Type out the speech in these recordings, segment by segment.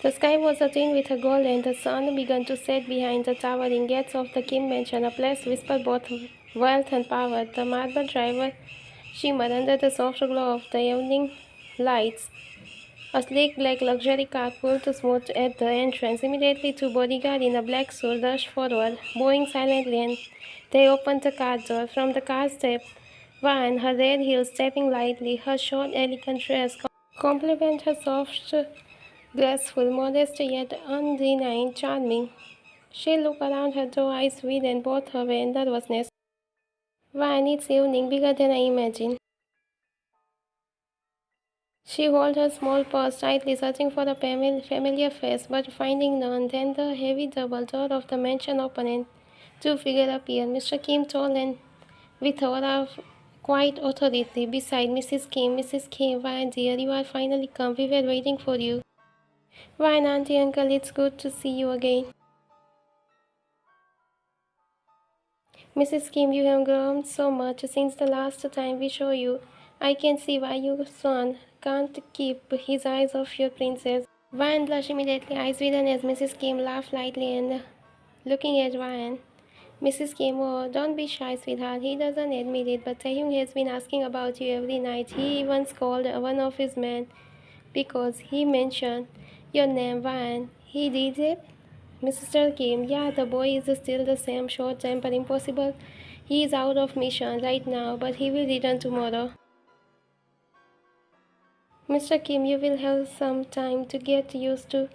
The sky was attain with a gold and the sun began to set behind the towering gates of the Kim mansion, a place whispered both wealth and power. The marble driver shimmered under the soft glow of the evening lights. A sleek black luxury car pulled smooth at the entrance. Immediately, two bodyguards in a black suit rushed forward, bowing silently, and they opened the car door. From the car stepped Van, her red heels stepping lightly, her short, elegant dress complement her soft, graceful, modest yet undeniably charming. She looked around her, though eyes wide and both her and nervousness. Van, it's evening, bigger than I imagined. She held her small purse tightly, searching for a familiar face, but finding none. Then the heavy double door of the mansion opened and two figures appeared. Mr. Kim, tall and with aura of quiet authority, beside Mrs. Kim. Mrs. Kim, why, dear, you are finally come. We were waiting for you. Why, auntie, uncle, it's good to see you again. Mrs. Kim, you have grown so much since the last time we saw you. I can see why your son can't keep his eyes off your princess. Ryan blushed immediately, eyes widen as Mrs. Kim laughed lightly and looking at Ryan. Mrs. Kim, oh, don't be shy, sweetheart. He doesn't admit it, but Taehyung has been asking about you every night. He once called one of his men because he mentioned your name, Ryan. He did it? Mr. Kim, yeah, the boy is still the same short-tempered, impossible. He is out of mission right now, but he will return tomorrow. Mr. Kim, you will have some time to get used to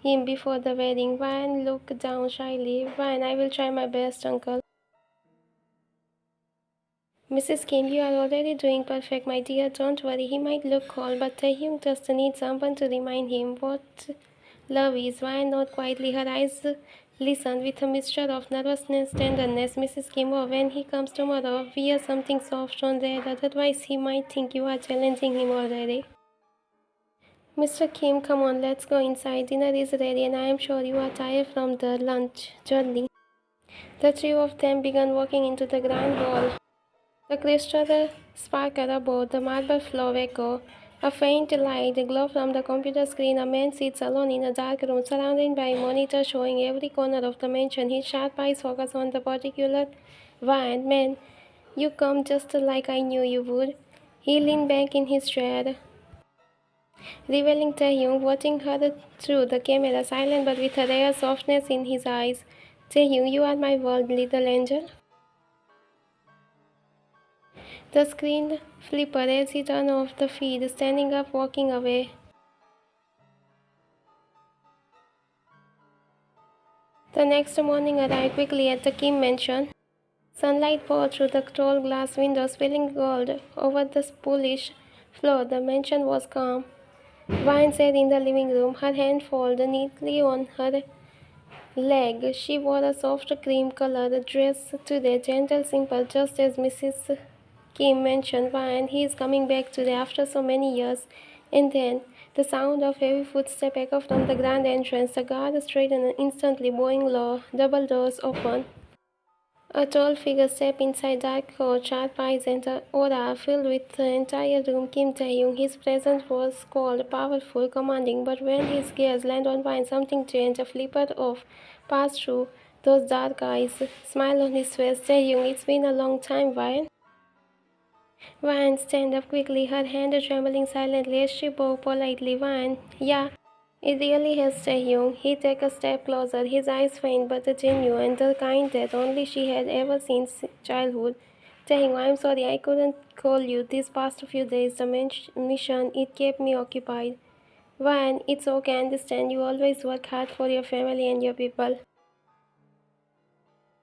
him before the wedding. Ryan looked down shyly. Ryan, I will try my best, uncle. Mrs. Kim, you are already doing perfect, my dear. Don't worry, he might look cold, but Taehyung just needs someone to remind him what love is. Ryan nodded quietly. Her eyes listened with a mixture of nervousness, tenderness. Mrs. Kim, oh, when he comes tomorrow, wear something soft on red, otherwise he might think you are challenging him already. Mr. Kim, come on, let's go inside. Dinner is ready, and I am sure you are tired from the lunch journey. The three of them began walking into the grand hall. The crystal sparkled above the marble floor echo. A faint light glowed from the computer screen. A man sits alone in a dark room, surrounded by monitors showing every corner of the mansion. His sharp eyes focus on the particular one. Man, you come just like I knew you would. He leaned back in his chair, revealing Taehyung, watching her through the camera, silent but with a rare softness in his eyes. Taehyung, you are my world, little angel. The screen flipped as he turned off the feed, standing up, walking away. The next morning arrived quickly at the Kim mansion. Sunlight poured through the tall glass windows, spilling gold over the polished floor. The mansion was calm. Vine sat in the living room, her hand folded neatly on her leg. She wore a soft cream-colored dress today, gentle, simple, just as Mrs. Kim mentioned. Vine, he is coming back today after so many years. And then the sound of heavy footsteps echoed from the grand entrance. The guard straightened instantly, bowing low. Double doors opened. A tall figure stepped inside, dark coat, sharp eyes, and an aura filled with the entire room. Kim Taehyung. His presence was cold, powerful, commanding, but when his gaze landed on Vine, something changed. A flicker of passed through those dark eyes. Smile on his face. Taehyung, it's been a long time, Vine. Vine stand up quickly, her hand trembling silently as she bowed politely. Vine, yeah. It really has, Taehyung. He took a step closer, his eyes faint but genuine, the kind that only she had ever seen since childhood. Taehyung, I'm sorry I couldn't call you these past few days. The mission, it kept me occupied. Van, it's okay, I understand. You always work hard for your family and your people.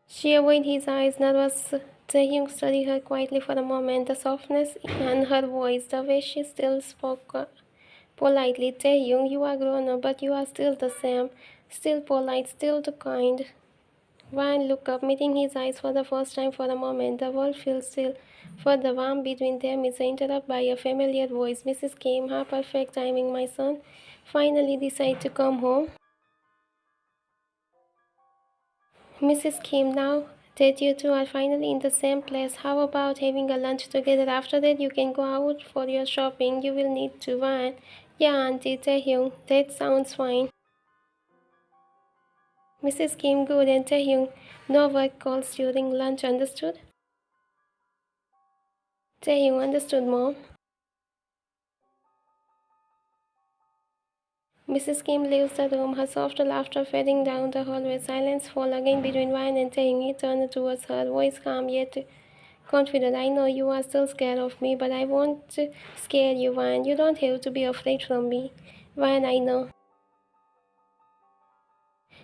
She avoided his eyes, nervous. Taehyung studied her quietly for a moment, the softness in her voice, the way she still spoke politely. Taehyung, you are grown up, but you are still the same. Still polite, still the kind. Van looked up, meeting his eyes for the first time for a moment. The world feels still, for the warmth between them is interrupted by a familiar voice. Mrs. Kim, how perfect timing, my son. Finally decide to come home. Mrs. Kim, now that you two are finally in the same place, how about having a lunch together? After that, you can go out for your shopping. You will need to. Van, yeah, Auntie Taehyung, that sounds fine. Mrs. Kim, good, and Taehyung, no work calls during lunch, understood? Taehyung, understood, mom. Mrs. Kim leaves the room, her soft laughter fading down the hallway. Silence falls again between Ryan and Taehyung. He turned towards her, voice calm yet confident. I know you are still scared of me, but I won't scare you, Ryan. You don't have to be afraid from me. Ryan, I know.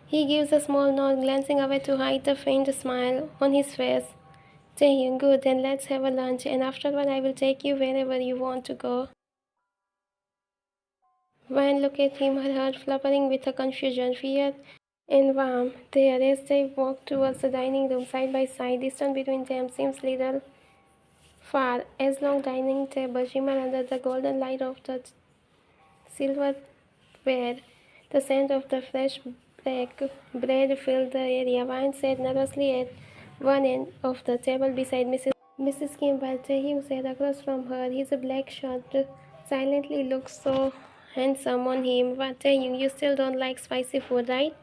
He gives a small nod, glancing away to hide the faint smile on his face. Taehyung, good, then let's have a lunch, and afterward I will take you wherever you want to go. Ryan looked at him, her heart fluttering with a confusion, fear, and warmth. There, as they walked towards the dining room side by side, distance between them seems little far, as long dining table shimmered under the golden light of the silverware. The scent of the fresh baked bread filled the area. Ryan sat nervously at one end of the table beside Mrs. Kim, while Taehyung sat across from her. His black shirt silently looked so handsome on him. But Taehyung, you still don't like spicy food, right?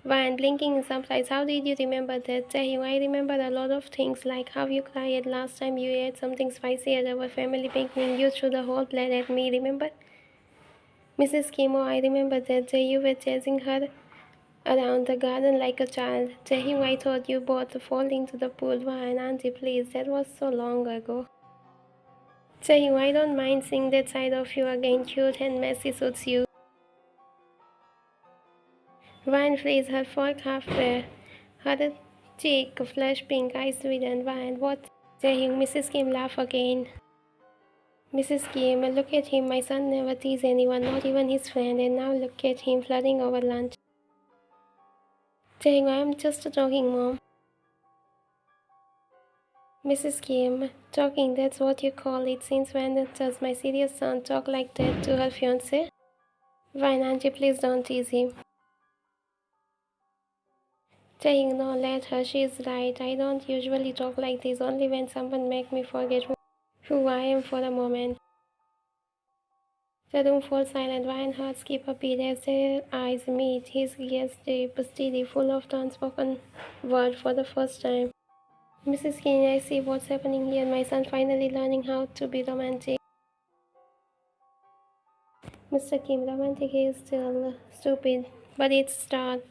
Ryan, blinking in surprise, how did you remember that? Taehyung, I remember a lot of things, like how you cried last time you ate something spicy at our family picnic. You threw the whole plate at me, remember? Mrs. Kim, I remember that day you were chasing her around the garden like a child. Taehyung, I thought you both fall into the pool. Ryan, auntie, please, that was so long ago. Taehyung, I don't mind seeing that side of you again. Cute and messy suits you. Ryan frees her fork halfway. Her cheek flushed pink, eyes sweetened. Ryan, what? Taehyung, Mrs. Kim laugh again. Mrs. Kim, look at him. My son never teased anyone, not even his friend, and now look at him flirting over lunch. Taehyung, I'm just joking, mom. Mrs. Kim, talking, that's what you call it. Since when does my serious son talk like that to her fiance? Fine, auntie, please don't tease him. Taehyung, no, let her, she is right. I don't usually talk like this, only when someone make me forget who I am for a moment. The room falls silent. Ryan's heart skips a beat as their eyes meet. His gaze deep, steady, full of the unspoken word for the first time. Mrs. Kim, I see what's happening here. My son finally learning how to be romantic. Mr. Kim, romantic is still stupid, but it's start.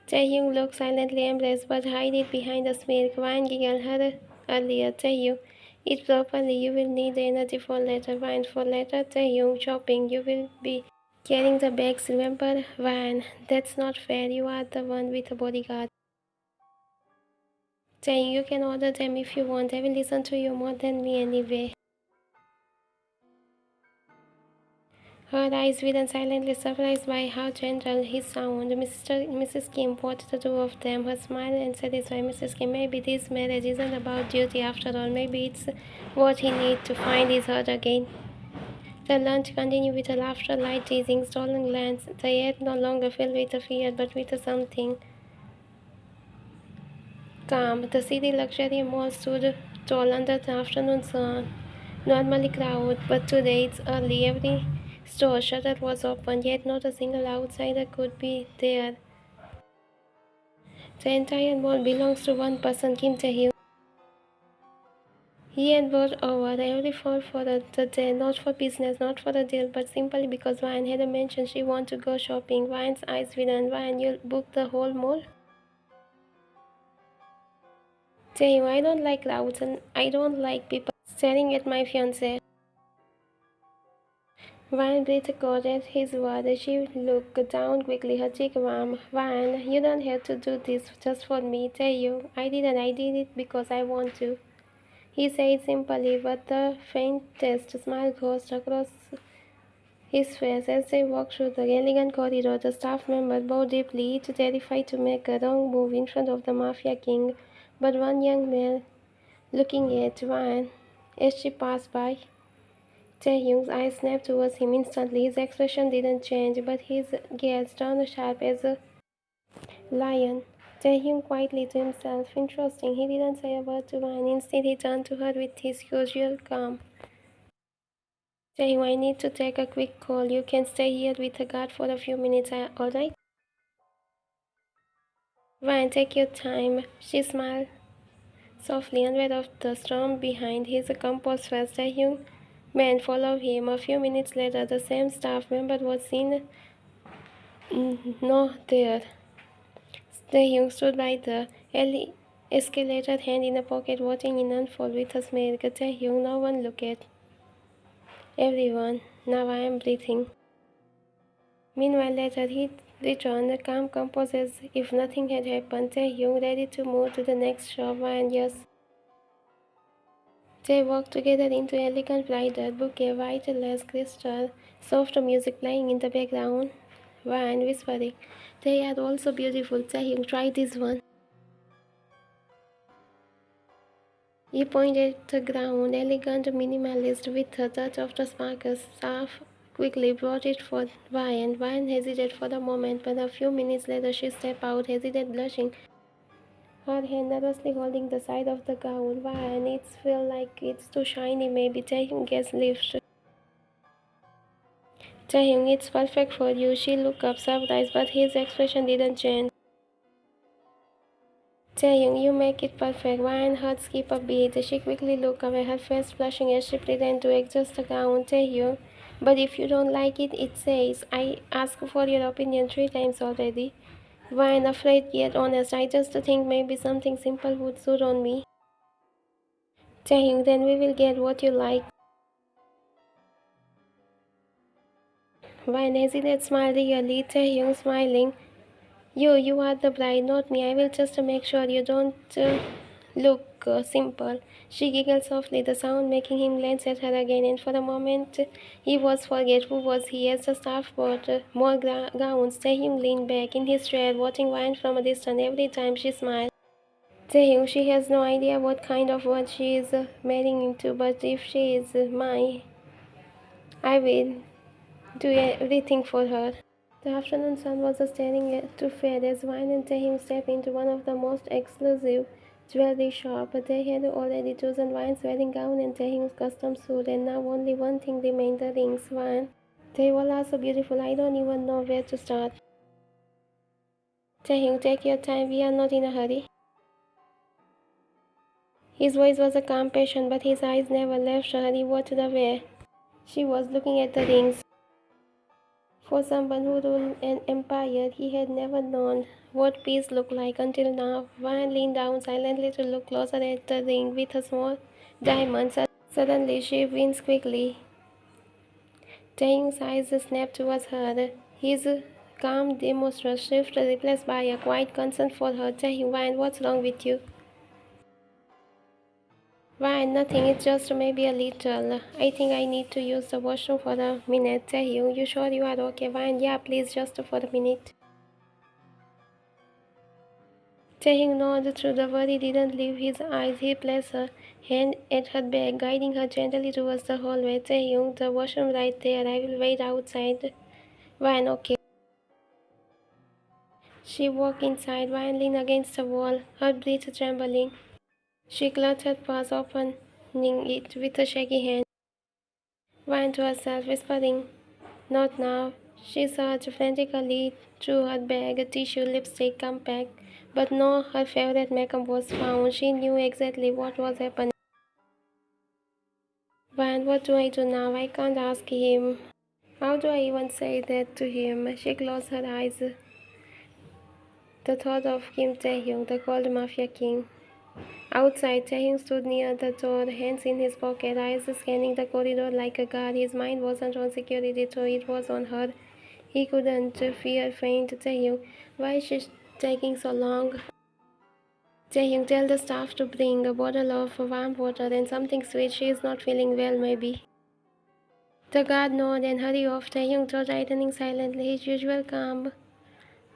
Taehyung looked silently embarrassed, but hide it behind a smirk. Ryan giggled her earlier. Taehyung, eat properly. You will need the energy for later. Ryan, for later. Taehyung, shopping. You will be carrying the bags. Remember, Ryan, that's not fair. You are the one with a bodyguard. Taehyung, you can order them if you want. I will listen to you more than me anyway. Her eyes widened, silently surprised by how gentle he sounded. Mrs. Kim watched the two of them, her smile and satisfied. Mrs. Kim, maybe this marriage isn't about duty after all. Maybe it's what he needs to find his heart again. The lunch continued with a laughter, light teasing, stolen glance. The air no longer filled with a fear, but with a something calm. The city luxury mall stood tall under the afternoon sun, normally crowded, but today it's early. Every store shutter was open, yet not a single outsider could be there. The entire mall belongs to one person, Kim Tae-hyung. He had brought over every floor for the day, not for business, not for a deal, but simply because Ryan had mentioned she wanted to go shopping. Ryan's eyes widened. Ryan, you'll book the whole mall? Tae-hyung, I don't like crowds and I don't like people staring at my fiance. Ryan breathed caught at his word. She looked down quickly, her cheek warm. Ryan, you don't have to do this just for me. Taehyung, I didn't. I did it because I want to. He said simply, but the faintest smile crossed across his face as they walked through the elegant corridor. The staff members bowed deeply, each terrified to make a wrong move in front of the Mafia King. But one young man, looking at Ryan as she passed by, Taehyung's eyes snapped towards him instantly. His expression didn't change, but his gaze turned sharp as a lion. Taehyung quietly to himself. Interesting, he didn't say a word to Ryan. Instead, he turned to her with his usual calm. Taehyung, I need to take a quick call. You can stay here with the guard for a few minutes, alright? Ryan, take your time. She smiled softly, unaware of the storm behind his composed face. Taehyung man followed him. A few minutes later, the same staff member was seen not there. Taehyung stood by the escalator, hand in a pocket, watching it unfold with a smirk. Taehyung, no one look at everyone. Now I am breathing. Meanwhile, later he returned, calm, composed as if nothing had happened. Taehyung ready to move to the next shop, and yes, they walked together into elegant bridal bouquet, white lace crystal, soft music playing in the background. Ryan whispering, "They are also beautiful. Taehyung, try this one." He pointed at the ground, elegant, minimalist, with a touch of the sparkle. Staff quickly brought it for Ryan. Ryan hesitated for a moment, but a few minutes later she stepped out, hesitated, blushing, her hand nervously holding the side of the gown. Ryan, it feels like it's too shiny, maybe. Taehyung gets lift. Taehyung, it's perfect for you. She looked up surprised, but his expression didn't change. Taehyung, you make it perfect. Ryan heart skip a beat. She quickly looked away, her face flushing as she pretended to adjust the gown. Taehyung, but if you don't like it, it says. I asked for your opinion 3 times already. Ryan, afraid yet honest. I just think maybe something simple would suit on me. Taehyung, then we will get what you like. Ryan hesitated, smiled really. Taehyung smiling. You are the bride, not me. I will just make sure you don't look simple. She giggled softly, the sound making him glance at her again, and for a moment he was forget who was he. As the staff brought more gowns, Taehyung leaned back in his chair, watching Ryan from a distance. Every time she smiled. Taehyung, she has no idea what kind of world she is marrying into, but if she is mine, I will do everything for her. The afternoon sun was staring to fade as Wine and Taehyung stepped into one of the most exclusive jewelry shops. They had already chosen Wine's wedding gown and Taehyung's custom suit, and now only one thing remained, the rings. Wine, they all are so beautiful, I don't even know where to start. Taehyung, take your time, we are not in a hurry. His voice was a calm passion, but his eyes never left her. He watched the way she was looking at the rings. For someone who ruled an empire, he had never known what peace looked like until now. Van leaned down silently to look closer at the ring with a small diamond. Suddenly, she winced quickly. Taehyung's eyes snapped towards her. His calm, demonstrative shift replaced by a quiet concern for her. Taehyung, Van, what's wrong with you? Van, nothing. It's just maybe a little. I think I need to use the washroom for a minute. Taehyung, you sure you are okay? Van, yeah, please, just for a minute. Taehyung nodded through the worry didn't leave his eyes. He placed her hand at her back, guiding her gently towards the hallway. Taehyung, the washroom right there. I will wait outside. Van, okay. She walked inside, Van leaned against the wall, her breath trembling. She clutched her purse, opening it with a shaky hand. Van to herself, whispering, "Not now." She searched frantically through her bag, tissue, lipstick, compact, but no, her favorite makeup was found. She knew exactly what was happening. Van, what do I do now? I can't ask him. How do I even say that to him? She closed her eyes. The thought of Kim Taehyung, the cold mafia king. Outside, Taehyung stood near the door, hands in his pocket, eyes scanning the corridor like a guard. His mind wasn't on security, so it was on her. He couldn't fear faint. Taehyung, why is she taking so long? Taehyung, tell the staff to bring a bottle of warm water and something sweet. She is not feeling well, maybe. The guard nodded and hurried off. Taehyung throat tightening silently. His usual calm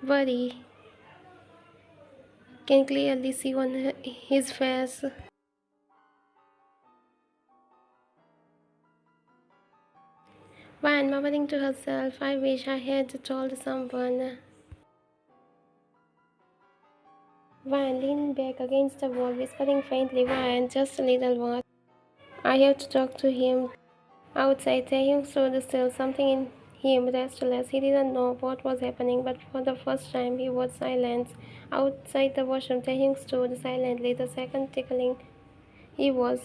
worry can clearly see on his face. Van, mumbling to herself, I wish I had told someone. Van leaned back against the wall, whispering faintly, Van, just a little more. I have to talk to him. Outside, Taehyung stood still, something in him restless. He didn't know what was happening, but for the first time he was silent. Outside the washroom, Taehyung stood silently, the second tickling. He was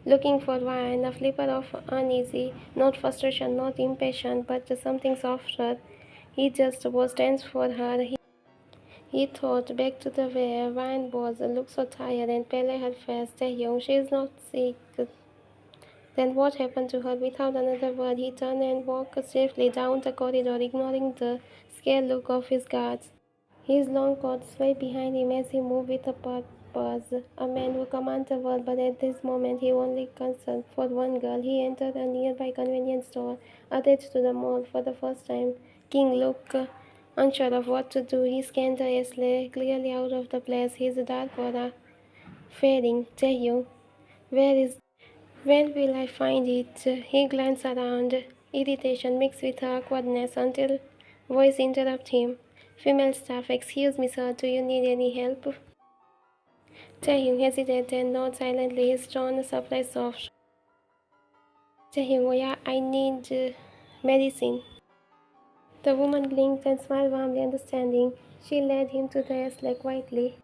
looking for Ryan, a flicker of uneasy, not frustration, not impatience, but something softer. He just was tense for her. He thought back to the way Ryan was, looked so tired and pale at her face. Taehyung, she is not sick. Then what happened to her? Without another word, he turned and walked swiftly down the corridor, ignoring the scared look of his guards. His long coat swayed behind him as he moved with a purpose. A man who commands the world, but at this moment he only concerned for one girl. He entered a nearby convenience store attached to the mall for the first time. King looked unsure of what to do. He scanned the assay, clearly out of the place, his dark aura fading. Taehyung, where is when will I find it? He glanced around, irritation mixed with awkwardness until voice interrupted him. Female staff, excuse me, sir, do you need any help? Taehyung hesitated and nodded silently, his tone surprised soft. Taehyung, oh yeah, I need medicine. The woman blinked and smiled warmly, understanding. She led him to the sleigh quietly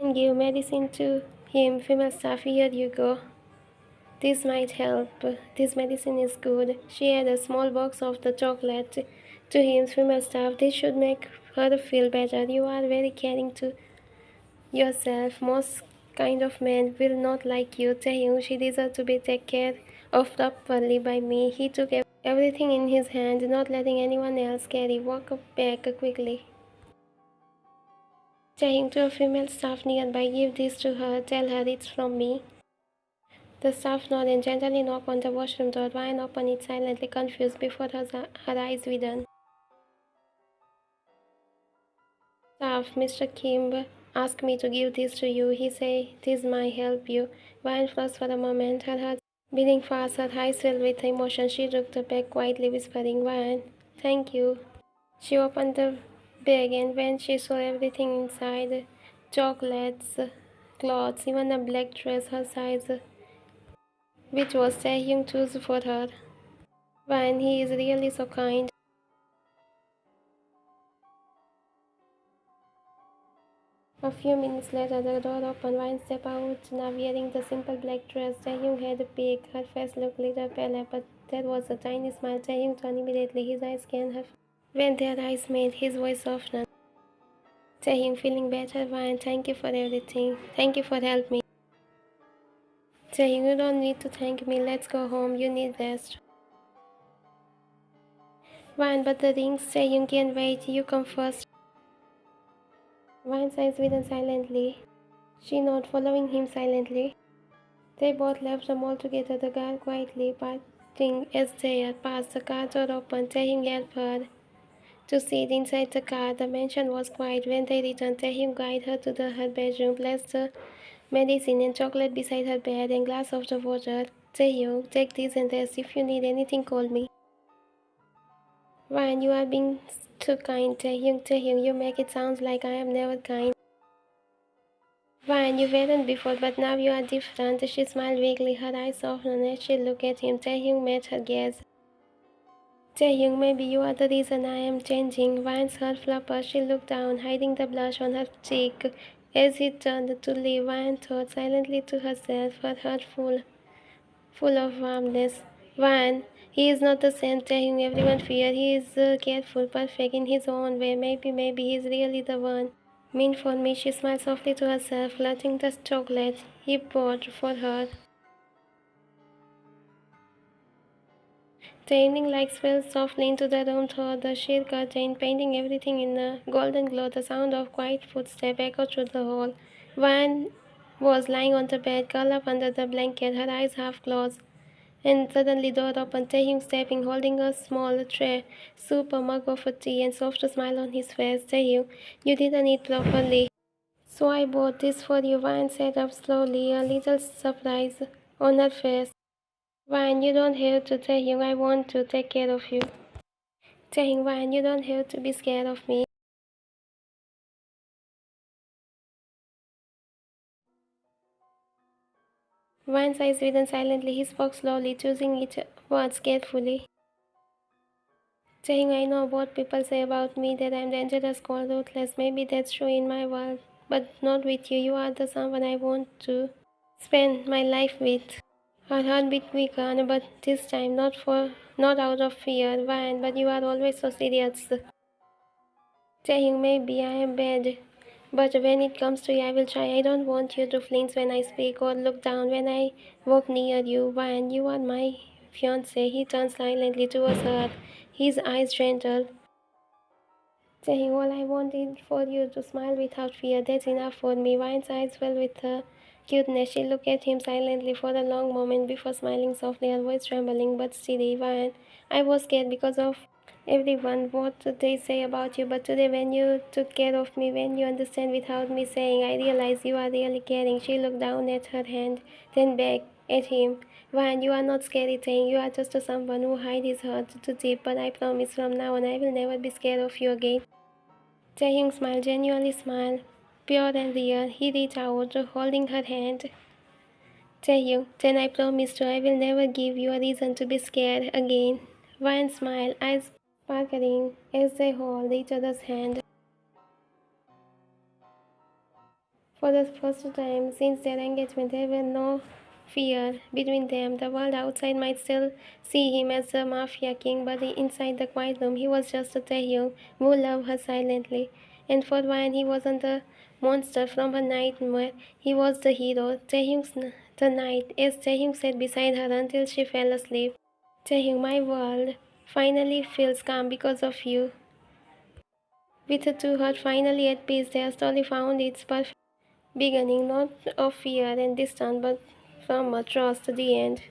and gave medicine to him. Female staff, here you go. This might help. This medicine is good. She had a small box of the chocolate to him. Female staff, this should make her feel better. You are very caring to yourself. Most kind of men will not like you. Taehyung, she deserves to be taken care of properly by me. He took everything in his hand, not letting anyone else carry. Walk back quickly. Taehyung to a female staff nearby, give this to her. Tell her it's from me. The staff nodded and gently knocked on the washroom door. Ryan opened it silently, confused, before her eyes widened. Staff, Mr. Kim asked me to give this to you. He said this might help you. Ryan froze for a moment, her heart beating fast, her eyes filled with emotion. She looked back quietly, whispering, Ryan, thank you. She opened the bag, and when she saw everything inside, chocolates, clothes, even a black dress her size, which was Taehyung chose for her. Ryan, he is really so kind. A few minutes later, the door opened. Ryan stepped out, now wearing the simple black dress. Taehyung had a peek. Her face looked little pale, but there was a tiny smile. Taehyung turned immediately. His eyes scanned her. When their eyes met, his voice softened. Taehyung, feeling better? Ryan, thank you for everything. Thank you for helping me. Taehyung, you don't need to thank me. Let's go home. You need rest. Ryan, but the rings. Taehyung can't wait. You come first. Ryan's eyes widened silently. She nodded, following him silently. They both left the mall together, the guard quietly parting as they passed. The car door opened. Taehyung helped her to sit inside the car. The mansion was quiet. When they returned, Taehyung guided her to her bedroom, placed the medicine and chocolate beside her bed, and glass of the water. Taehyung, take this and rest. If you need anything, call me. Ryan, you are being too kind. Taehyung, you make it sound like I am never kind. Ryan, you weren't before, but now you are different. She smiled vaguely, her eyes softened as she looked at him. Taehyung met her gaze. Taehyung, maybe you are the reason I am changing. Ryan's heart fluttered. She looked down, hiding the blush on her cheek. As he turned to leave, Ryan thought silently to herself, her heart full of warmness. Ryan, he is not the same Taehyung everyone feared. He is careful, perfect in his own way. Maybe he is really the one. Mean for me, she smiled softly to herself, clutching the chocolate he bought for her. The evening light fell softly into the room through the sheer curtain, painting everything in a golden glow. The sound of quiet footsteps echoed through the hall. Van was lying on the bed, curled up under the blanket, her eyes half closed. And suddenly door opened, Taehyung stepping, holding a small tray, soup, a mug of tea, and soft smile on his face. Taehyung, you didn't eat properly. So I bought this for you. Van sat up slowly, a little surprise on her face. Van, you don't have to, Taehyung. I want to take care of you. Taehyung, Van, you don't have to be scared of me. Van's eyes widened silently. He spoke slowly, choosing each words carefully. Saying I know what people say about me, that I'm dangerous, cold, ruthless. Maybe that's true in my world, but not with you. You are the someone I want to spend my life with. Her heartbeat quickened, but this time not out of fear, Van, but you are always so serious. Taehyung, maybe I am bad, but when it comes to you, I will try. I don't want you to flinch when I speak or look down when I walk near you. Van, you are my fiance. He turns silently towards her, his eyes gentle. Saying, all I want is for you to smile without fear. That's enough for me. Vine's eyes fell with her cuteness. She looked at him silently for a long moment before smiling softly, her voice trembling but steady. Vine, I was scared because of everyone, what they say about you. But today, when you took care of me, when you understand without me saying, I realize you are really caring. She looked down at her hand, then back at him. Vine, you are not scary thing. You are just someone who hides his heart too deep. But I promise from now on, I will never be scared of you again. Taehyung smiled, genuinely smiled, pure and real. He reached out, holding her hand. Taehyung, then I promise you I will never give you a reason to be scared again. Ryan smiled, eyes sparkling as they hold each other's hand. For the first time since their engagement, there was no fear between them. The world outside might still see him as the Mafia king, but inside the quiet room, he was just a Taehyung who loved her silently. And for Ryan, he wasn't the monster from her nightmare. He was the hero. The night, as Taehyung sat beside her until she fell asleep. Taehyung, my world finally feels calm because of you. With the two hearts finally at peace, their story found its perfect beginning, not of fear and distance, but from a trust to the end.